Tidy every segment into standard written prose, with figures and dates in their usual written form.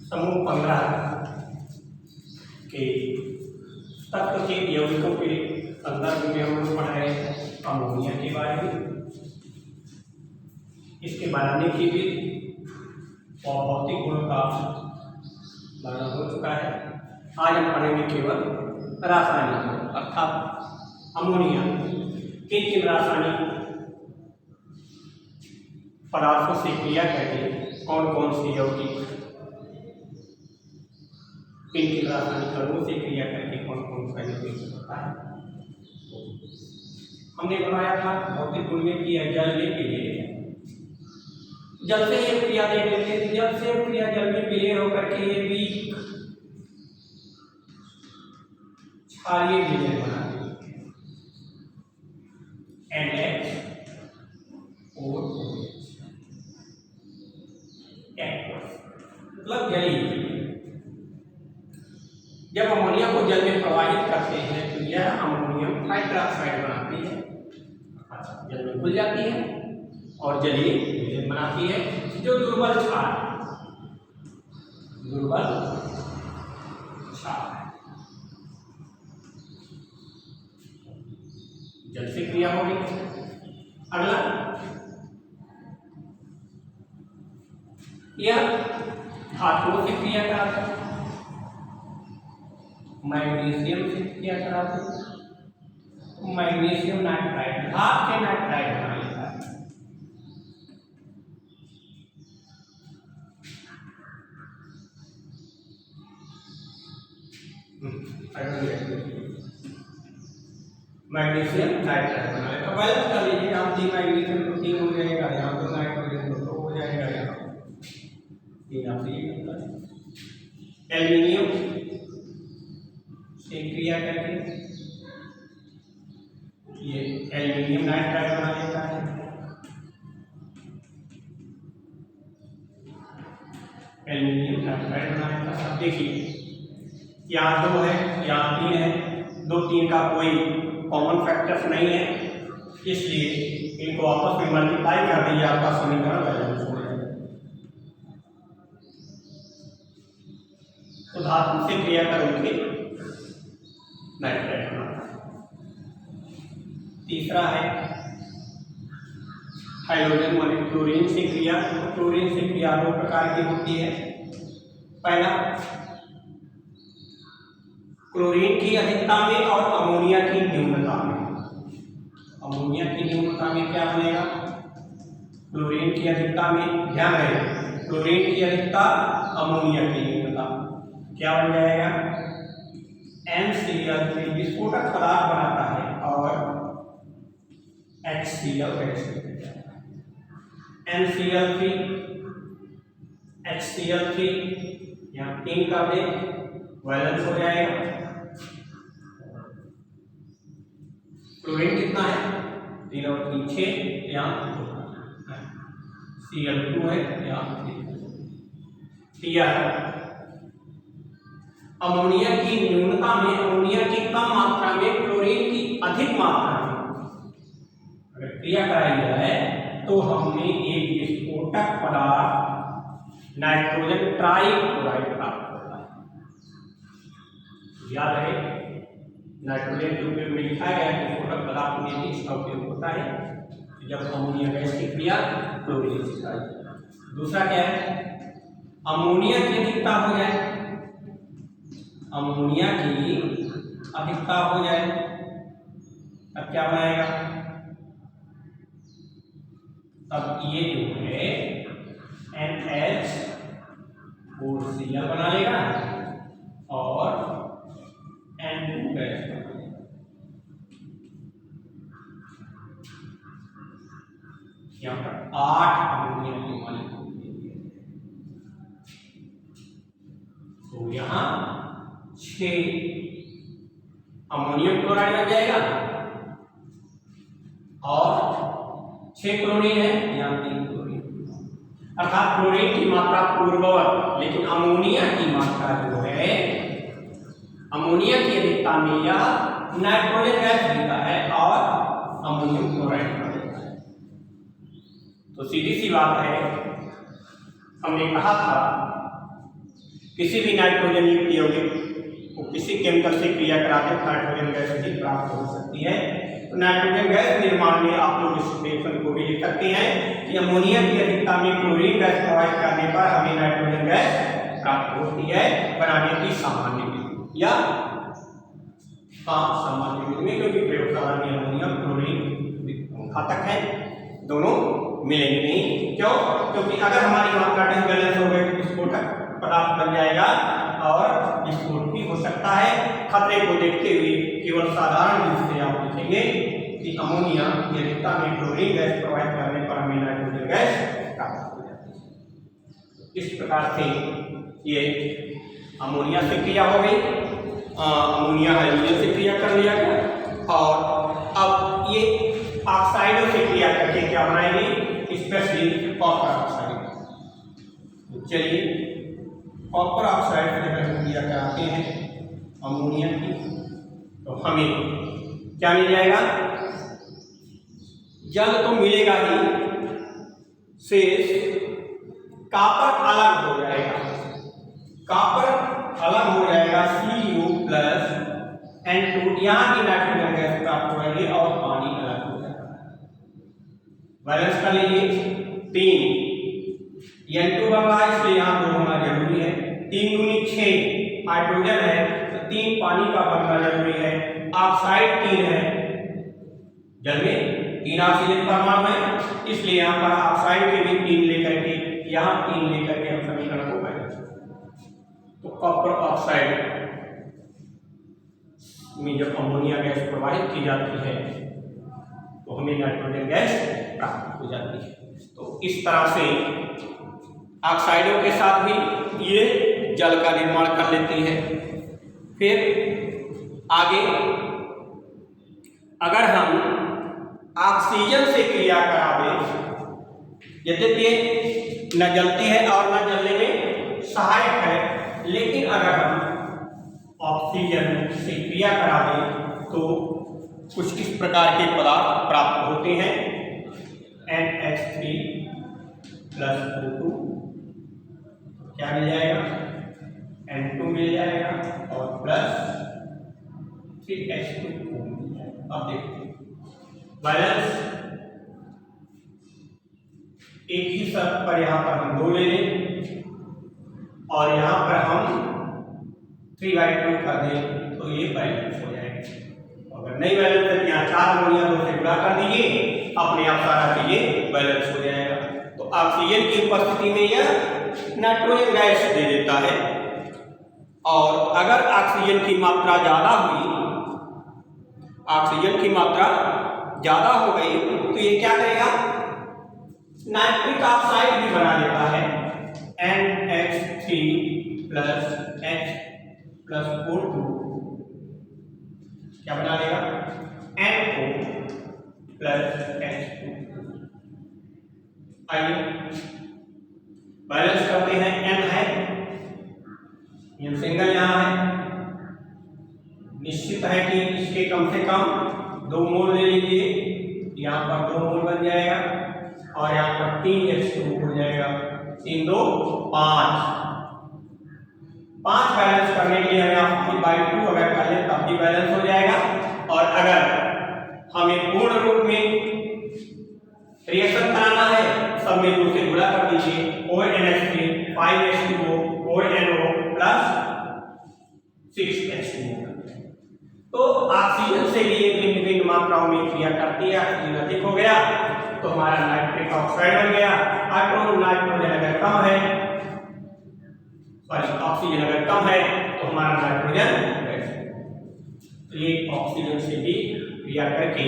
समूह 15 के तत्व के यौगिकों के संदर्भ में हम लोग पढ़ रहे हैं अमोनिया के बारे में, इसके बनाने की भी और भौतिक गुणों का वर्णन हो चुका है। आज हम पढ़ेंगे केवल रासायनिक अर्थात अमोनिया किन किन रासायनिक पदार्थों से क्रिया करके कौन कौन सी यौगिक किन किन रासायनिक अणुओं से क्रिया करके कौन कौन सा यौगिक होता है। हमने बताया था भौतिक गुण में कि जल में विलय, जल से ये क्रिया देख लेते हैं। जब से क्रिया जल में विलय होकर के ये भी क्षारीय विलय बनाती है मतलब जलीय। जब अमोनिया को जल में प्रवाहित करते हैं तो यह अमोनियम हाइड्रोक्साइड बनाती है, जल में घुल जाती है और जलीय विलयन बनाती है जो दुर्बल क्षार है। जल से क्रिया होगी। अगला यह धातुओं से क्रिया कराता है, मैग्नीशियम से क्रिया कराते हैं। मैग्नीशियम नाइट्राइड धातु के नाइट्राइड बना लेता है। मैग्नीशियम नाइट्राइड बना लेता है। बैलेंस कर लीजिए, आप डी मैग्नीशियम तो 3 हो जाएगा, यहाँ तो नाइट्रोजन तो 2 हो जाएगा, यहाँ 3 आप एल्यूमिनियम से क्रिया करके ये एल्यूमिनियम नाइट्राइड बना लेता है। एल्यूमिनियम नाइट्राइड बना लेता है। अब देखिए यहाँ 2 है, यहाँ 3 है, 2 3 का कोई कॉमन फैक्टर्स नहीं है, इसलिए इनको आपस में मल्टीप्लाई कर दीजिए, आपका समीकरण बैलेंस हो जाएगा। तो धातु से क्रिया करोगे नाइट्राइड बनाता है। तीसरा है हाइड्रोजन माने क्लोरीन से क्रिया। तो क्लोरीन से क्रिया 2 प्रकार की होती है। पहला क्लोरीन की अधिकता में और अमोनिया की न्यूनता में। अमोनिया की न्यूनता में क्या बनेगा? क्लोरीन की अधिकता में, ध्यान रहे क्लोरीन की अधिकता अमोनिया की न्यूनता, क्या बन जाएगा? NCl3 विस्फोटक पदार्थ बनाता है और HCl गैस निकल जाता है। NCl3 HCl3 यहाँ 3 कर दे, वैलेंस हो जाएगा। क्लोरीन कितना है? 3 और 3 6, यहाँ 2 Cl2 है, यहाँ 3 अमोनिया की न्यूनता में, अमोनिया की कम मात्रा में, क्लोरीन की अधिक मात्रा में अगर क्रिया कराई जाए तो हमें एक विस्फोटक पदार्थ नाइट्रोजन ट्राइक्लोराइड प्राप्त होता है। याद रहे नाइट्रोजन के उपयोग में लिखा गया है विस्फोटक पदार्थ में भी इसका उपयोग होता है जब अमोनिया गैस की क्रिया क्लोरीन से कराई। दूसरा क्या है? अमोनिया की अधिकता हो जाए, अमोनिया की अधिकता हो जाए तब क्या बनाएगा? तब ये जो है NH4Cl बना लेगा और N2 गैस बना लेगा। यहाँ पर 8 अमोनिया के मॉलिक्यूल दिए हैं, तो यहाँ 6 अमोनियम क्लोराइड बन जाएगा और 6 क्लोरीन है, यहाँ 3 क्लोरीन, अर्थात क्लोरीन की मात्रा पूर्ववत, लेकिन अमोनिया की मात्रा जो है, अमोनिया की अधिकता में यह नाइट्रोजन गैस देता है और अमोनियम क्लोराइड बना देता है। तो सीधी सी बात है, हमने कहा था किसी भी नाइट्रोजन युक्त यौगिक को किसी केमिकल से क्रिया कराते नाइट्रोजन गैस भी प्राप्त हो सकती है। तो नाइट्रोजन गैस निर्माण में आप लोग इस रिएक्शन को भी लिख सकते हैं कि अमोनिया की अधिकता में क्लोरीन गैस प्रवाहित करने पर हमें नाइट्रोजन गैस प्राप्त होती है बनाने की सामान्य विधि या सामान्य विधि में, क्योंकि प्रयोगशाला में अमोनिया क्लोरीन घातक है, दोनों मिलेंगे नहीं। क्यों? क्योंकि अगर हमारी मात्रा डिसबैलेंस हो गई तो विस्फोटक पदार्थ बन जाएगा और विस्फोट भी हो सकता है। खतरे को देखते हुए केवल साधारण रूप से आप लिखेंगे कि अमोनिया की अधिकता में क्लोरीन गैस प्रवाहित करने पर हमें नाइट्रोजन गैस प्राप्त हो जाती है। इस प्रकार से ये अमोनिया से क्रिया हो गई, अमोनिया हाइड्रोजन से क्रिया कर लिया गया और अब ये ऑक्साइडों से क्रिया करके क्या बनाएंगे, स्पेशली कॉपर ऑक्साइड। चलिए कॉपर ऑक्साइड से अगर हम क्रिया कराते हैं अमोनिया की तो हमें क्या मिल जाएगा, जल तो मिलेगा ही, शेष कॉपर अलग हो जाएगा, कॉपर अलग हो जाएगा Cu प्लस N2, यहाँ की नाइट्रोजन गैस प्राप्त हो जाएगी और पानी अलग हो जाएगा। बैलेंस कर लीजिए, 3 N2 बन रहा है इसलिए यहाँ 2 होना जरूरी है, 3 दूनी 6 हाइड्रोजन है तो 3 पानी का बनना जरूरी है, ऑक्साइड 3 है, जल में 3 ऑक्सीजन परमाणु है इसलिए यहाँ पर ऑक्साइड के भी 3 लेकर के यहाँ 3 लेकर के हम समीकरण को बैलेंस करें। तो कॉपर ऑक्साइड में जब अमोनिया गैस प्रवाहित की जाती है तो हमें नाइट्रोजन गैस प्राप्त हो जाती है। तो इस तरह से ऑक्साइडों के साथ भी ये जल का निर्माण कर लेती है। फिर आगे अगर हम ऑक्सीजन से क्रिया करावें, यद्यपि न जलती है और न जलने में सहायक है, लेकिन अगर हम ऑक्सीजन से क्रिया करावें तो कुछ इस प्रकार के पदार्थ प्राप्त होते हैं, NH3 प्लस O2 क्या मिल जाएगा, N2 मिल जाएगा और प्लस 3H2O मिल जाएगा। अब देखते हैं बैलेंस, एक ही शर्त पर यहाँ पर हम 2 ले लें और यहाँ पर हम 3/2 कर दें तो ये बैलेंस हो जाएगा। अगर नहीं बैलेंस है तो यहाँ 4 अमोनिया 2 से गुणा कर दीजिए, अपने आप सारा चीजें बैलेंस हो जाएगा। तो ऑक्सीजन की उपस्थिति में यह नाइट्रोजन गैस दे देता है और अगर ऑक्सीजन की मात्रा ज़्यादा हुई, ऑक्सीजन की मात्रा ज़्यादा हो गई तो ये क्या करेगा, नाइट्रिक ऑक्साइड भी बना देता है, NH3 plus H plus O2 क्या बना देगा, NO प्लस H2। आइए बैलेंस करते हैं, N है, ये सिंगल यहाँ है, निश्चित है कि इसके कम से कम 2 मोल ले लीजिए, यहाँ पर 2 मोल बन जाएगा और यहाँ पर 3H2 हो जाएगा, 3 2 5 बैलेंस करने के लिए हमें आप 3/2 अगर कर लें तब भी बैलेंस हो जाएगा। और अगर हमें पूर्ण रूप में रिएक्शन कराना है सब में 2 से गुणा कर दीजिए, 4NH3 5H2O 4NO plus 6H2O। तो ऑक्सीजन से भी ये भिन्न भिन्न मात्राओं में क्रिया करती है, ऑक्सीजन अधिक हो गया तो हमारा नाइट्रिक ऑक्साइड बन गया, नाइट्रोजन अगर कम है, सॉरी ऑक्सीजन अगर कम है तो हमारा नाइट्रोजन गैस। तो ये ऑक्सीजन से भी क्रिया करके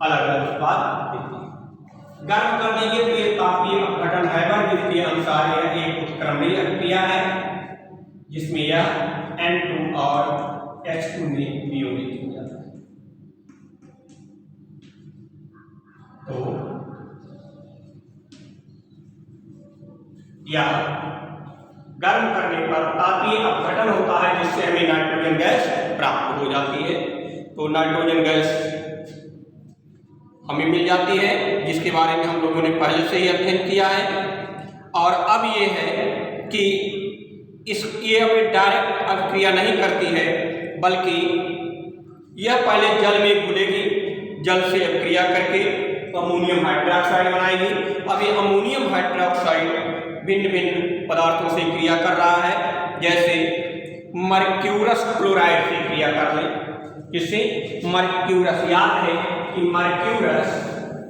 अलग अलग उत्पाद देती है। गर्म कर दीजिए तो ये तापीय अपघटन हैबर के अनुसार यह एक उत्क्रमणीय क्रिया है जिसमें यह N2 और H2 में वियोजित हो जाता है। तो या गर्म करने पर तापीय अपघटन होता है जिससे हमें नाइट्रोजन गैस प्राप्त हो जाती है। तो नाइट्रोजन गैस हमें मिल जाती है जिसके बारे में हम लोगों ने पहले से ही अध्ययन किया है। और अब ये है कि ये हमें डायरेक्ट अभिक्रिया नहीं करती है, बल्कि यह पहले जल में घुलेगी, जल से अभिक्रिया करके अमोनियम हाइड्रोक्साइड बनाएगी। अब ये अमोनियम हाइड्रोक्साइड भिन्न भिन्न पदार्थों से क्रिया कर रहा है, जैसे मर्क्यूरस क्लोराइड से क्रिया कर ले, जिससे मर्क्यूरस, याद है कि मर्क्यूरस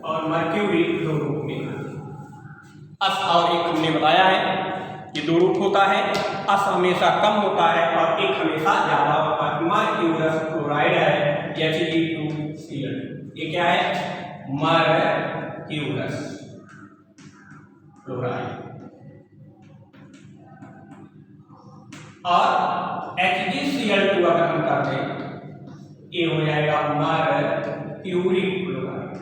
और मर्क्यूरी दो रूप में, अस और एक हमने बताया है कि दो रूप होता है, अस हमेशा कम होता है और एक हमेशा ज्यादा होता है। मर्क्यूरस क्लोराइड है Hg2Cl, ये क्या है? Mercurous chloride. और HgCl2 अगर हम कर दें, ये हो जाएगा मर्क्यूरिक क्लोराइड,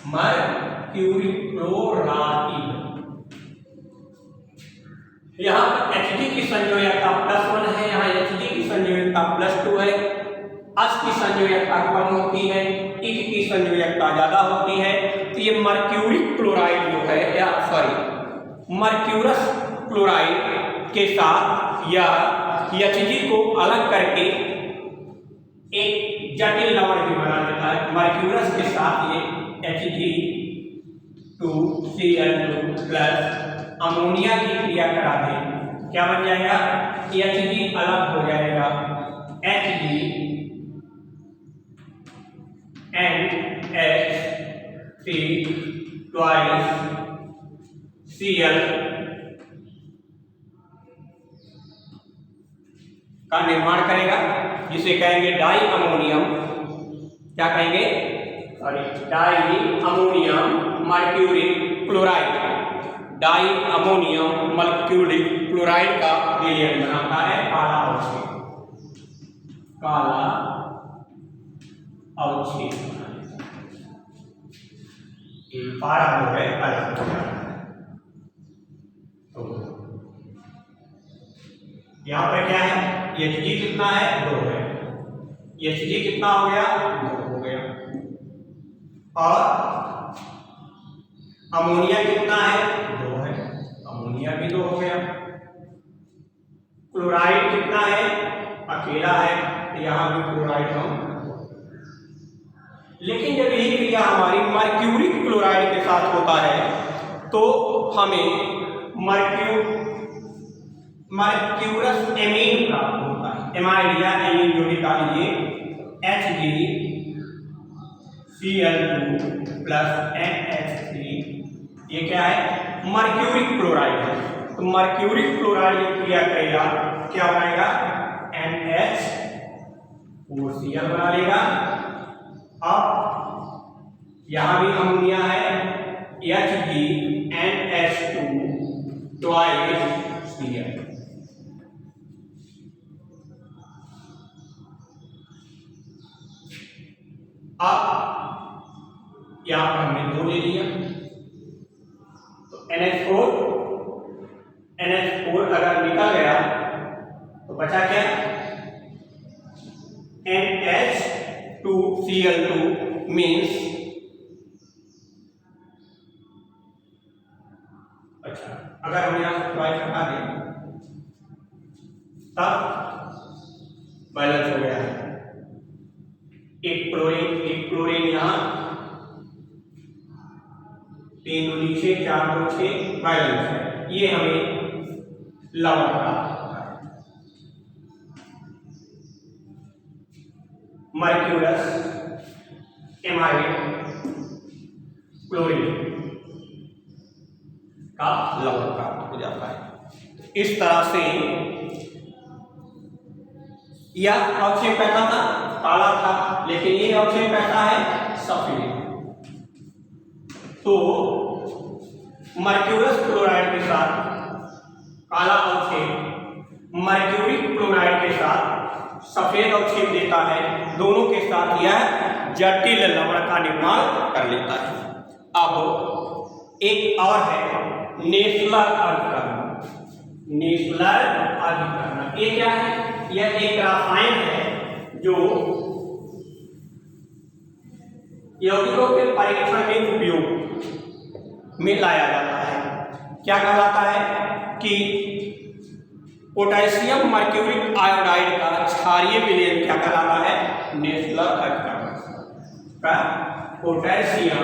मर्क्यूरिक क्लोराइड। यहाँ Hg की संयोजकता +1 है, यहाँ Hg की संयोजकता +2 है। अस की संयोजकता कम होती है, इक की संयोजकता ज्यादा होती है। तो ये मर्क्यूरिक क्लोराइड जो है, या सॉरी मर्क्यूरस क्लोराइड के साथ यह Hg को अलग करके एक जटिल लवण भी बना देता है। मर्क्यूरस के साथ ये Hg2Cl2 प्लस अमोनिया की क्रिया करा दें, क्या बन जाएगा? Hg अलग हो जाएगा, Hg NH3 twice Cl का निर्माण करेगा, जिसे कहेंगे डाई अमोनियम, क्या कहेंगे? Sorry, di ammonium mercuric chloride. Di ammonium mercuric chloride का विलयन बनाता है काला अवक्षेप, काला अवक्षेप। ये पारा हो गए अलग हो जाता है। तो यहाँ पर क्या है? Hg कितना है? 2 है। Hg कितना हो गया? 2 हो गया। और अमोनिया कितना है? 2 है, अमोनिया भी 2 हो गया। क्लोराइड कितना है? अकेला है, यहाँ भी क्लोराइड हम। लेकिन जब यही क्रिया हमारी मर्क्यूरिक क्लोराइड के साथ होता है तो हमें मर्क्यूरस एमीन प्राप्त होता है। एमाइड या एमीन जो निकाल लीजिए, HgCl2 प्लस NH3, ये क्या है? मर्क्यूरिक क्लोराइड है। तो मर्क्यूरिक क्लोराइड जो क्रिया करेगा क्या बनाएगा? NH4Cl बना लेगा। अब यहां भी अमोनिया है, HgNH2 twice Cl। अब यहां पर हमने 2 ले लिया, तो NH4 अगर निकल गया तो बचा क्या? NH2Cl2 मीन्स, अच्छा अगर हम यहां से ट्वाइस हटा दें तब बैलेंस हो गया है। एक क्लोरीन यहां, 3 दूनी 6, 4 2 6 बैलेंस है। ये हमें लवण प्राप्त होता है, मर्क्यूरस एमाइड क्लोरीन का लवण प्राप्त हो जाता है। इस तरह से यह अवक्षेप कैसा था? काला था, लेकिन ये अवक्षेप कैसा है? सफेद। तो मर्क्यूरस क्लोराइड के साथ काला अवक्षेप मर्क्यूरिक क्लोराइड के साथ सफेद अवक्षेप देता है। दोनों के साथ यह जटिल लवण का निर्माण कर लेता है। अब एक और है नेसलर अभिकरण। नेसलर अभिकरण ये क्या है? यह एक रसायन है जो यौगिकों के परीक्षण में उपयोग में लाया जाता है। क्या कहलाता है कि पोटेशियम मर्क्यूरिक आयोडाइड का क्षारीय विलयन क्या कहलाता है, नेसलर अल्कर्मक का पोटेशियम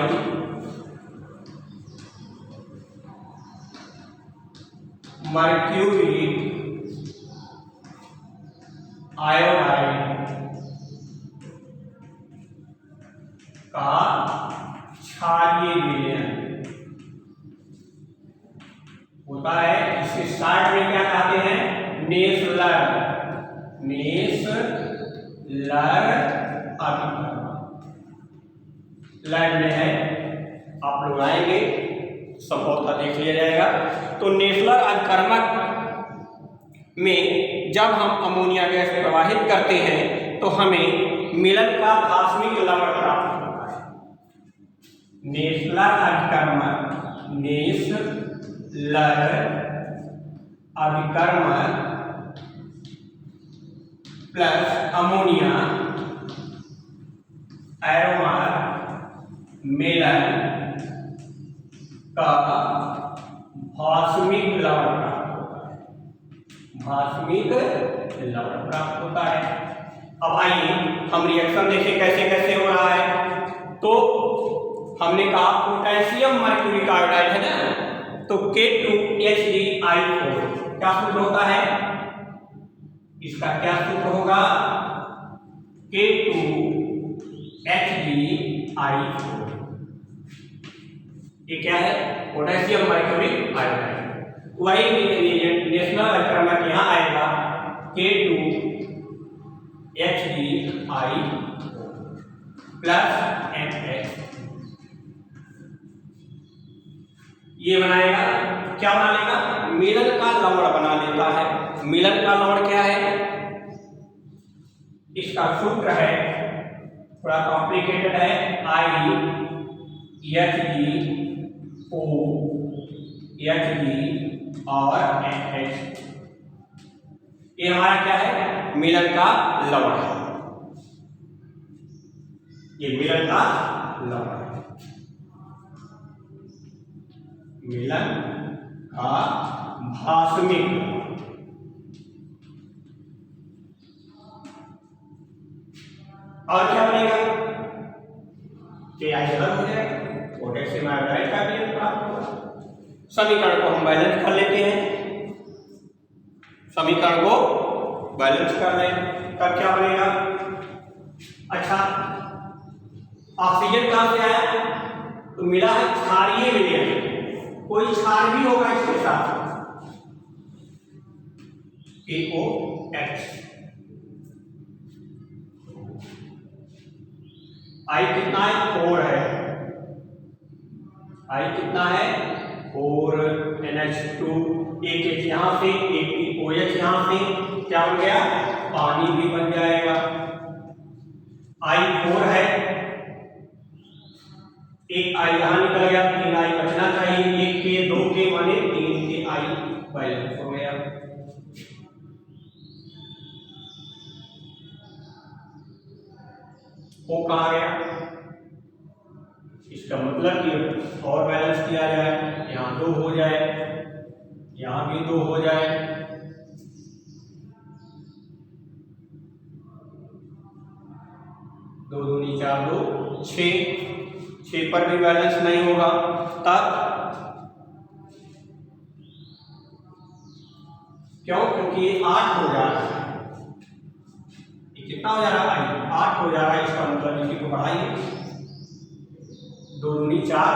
मर्क्यूरिक आयोडाइड का क्षारीय विलयन होता है, इसे शॉर्ट में क्या कहते हैं, नेसलर अभिकर्मक। लैब में है, आप लोग आएंगे संभवतः देख लिया जाएगा। तो नेसलर अभिकर्मक में जब हम अमोनिया गैस प्रवाहित करते हैं तो हमें मिलन का भास्मिक लवण प्राप्त होता है। नेसलर अभिकर्मक प्लस अमोनिया एरोमर मिलन का भास्मिक लवण प्राप्त होता है, भास्मिक लवण प्राप्त होता है। अब आइए हम रिएक्शन देखें कैसे कैसे हो रहा है। तो हमने कहा पोटेशियम मर्क्यूरिक आयोडाइड है ना, तो K2HDI4 क्या सूत्र होता है, इसका क्या सूत्र होगा, K2HDI4। ये क्या है, पोटेशियम मर्क्यूरिक आयोडाइड। वही नेशनल अल्कर्मक यहाँ आएगा K2HDI प्लस NH। ये बनाएगा, क्या बना लेगा, मिलन का लवण बना लेता है। मिलन का लवण क्या है, इसका सूत्र है थोड़ा कॉम्प्लिकेटेड है, IHDOHD और NH। ये हमारा क्या है, मिलन का लवण है, ये मिलन का लवण है, मिलन का भास्मिक। और क्या बनेगा, अलग हो जाएगा, पोटेशियम आयोडाइड का विलयन प्राप्त होगा। समीकरण को हम बैलेंस कर लेते हैं, समीकरण को बैलेंस कर लें, तब क्या बनेगा। अच्छा, ऑक्सीजन कहां से आया, तो मिला है क्षारीय विलयन, कोई क्षार भी होगा इसके साथ, KOH। I कितना है, 4 है, I कितना है, 4, NH2, एक यहां से, एक OH यहां से, क्या बन गया, पानी भी बन जाएगा। I 4 है, एक I यहां निकल गया, 3 I बचना चाहिए, 1 के 2 के माने 3 के I बैलेंस हो गया। वो कहा गया, इसका मतलब कि और बैलेंस किया जाए, यहाँ 2 हो जाए, यहाँ भी 2 हो जाए, 2 दूनी 4, 2 6 पर भी बैलेंस नहीं होगा, तब क्यों, क्योंकि 8 हो जा रहा है, कितना हो जा रहा है, 8 हो जा रहा है, इसका मतलब इसी को बढ़ाइए, 2 दूनी 4,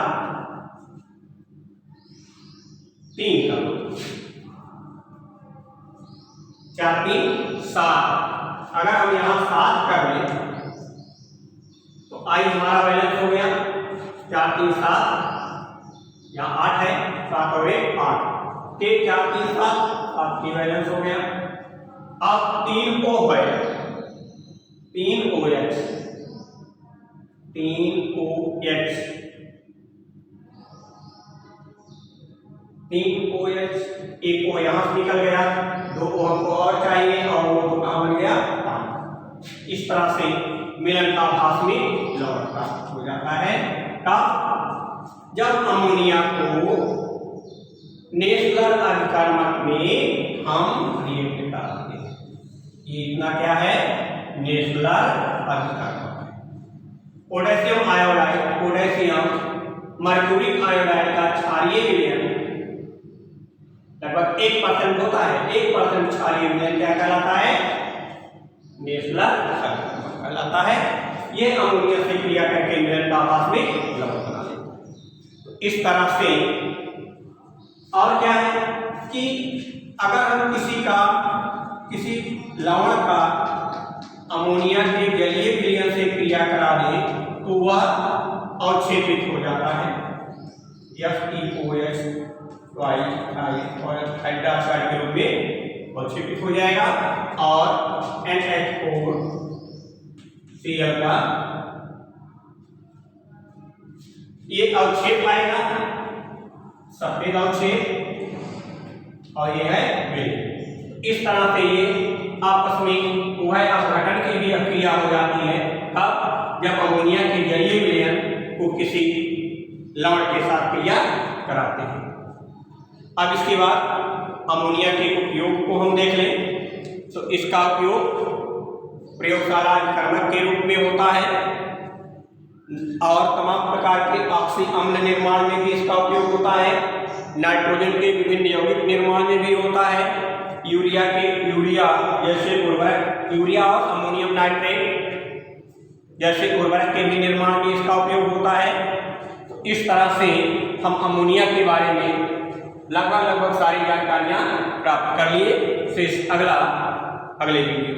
3 का 4 3 7। अगर हम यहाँ 7 कर लें तो आई हमारा बैलेंस हो गया 4 3 7, यहाँ 8 है, 7 और 1 8, 4 3 7 7 की बैलेंस हो गया। अब 3 O है, 3 OH, 3 OH, 3 OH, एक O यहाँ से निकल गया, 2 O हमको और चाहिए, और वो तो कहाँ बन गया, इस तरह से मिलन का भास्मिक लवण प्राप्त हो जाता है। कब, जब अमोनिया को नेशनल अभिकर्मक में हम रिएक्ट कराते हैं। ये इतना क्या है, नेशनल अभिकर्मक है। Potassium iodide, potassium mercuric iodide का क्षारीय विलयन लगभग 1% होता है। 1% क्षारीय विलयन क्या कहलाता है, नेशनल अभिकर्मक कहलाता है। ये अमोनिया से क्रिया करके मिलन आपस में लवण बना लेता है। तो इस तरह से और क्या है कि अगर हम किसी लवण का अमोनिया के जलीय विलयन से क्रिया करा दें तो वह अवक्षेपित हो जाता है। FeOH हाइड्रोक्साइड के रूप में अवक्षेपित हो जाएगा और NH4Cl का ये अवक्षेप आएगा, सफेद अवक्षेप, और ये है विलयन। इस तरह से ये आपस में उभय अपघटन की भी क्रिया हो जाती है। कब, जब अमोनिया के जलीय विलयन को किसी लवण के साथ क्रिया कराते हैं। अब इसके बाद अमोनिया के उपयोग को हम देख लें तो इसका उपयोग प्रयोगशाला अभिकर्मक के रूप में होता है और तमाम प्रकार के ऑक्सी अम्ल निर्माण में भी इसका उपयोग होता है। नाइट्रोजन के विभिन्न यौगिक निर्माण में भी होता है। यूरिया जैसे उर्वरक, यूरिया और अमोनियम नाइट्रेट जैसे उर्वरक के भी निर्माण में इसका उपयोग होता है। तो इस तरह से हम अमोनिया के बारे में लगभग सारी जानकारियां प्राप्त कर लिए। फिर अगले वीडियो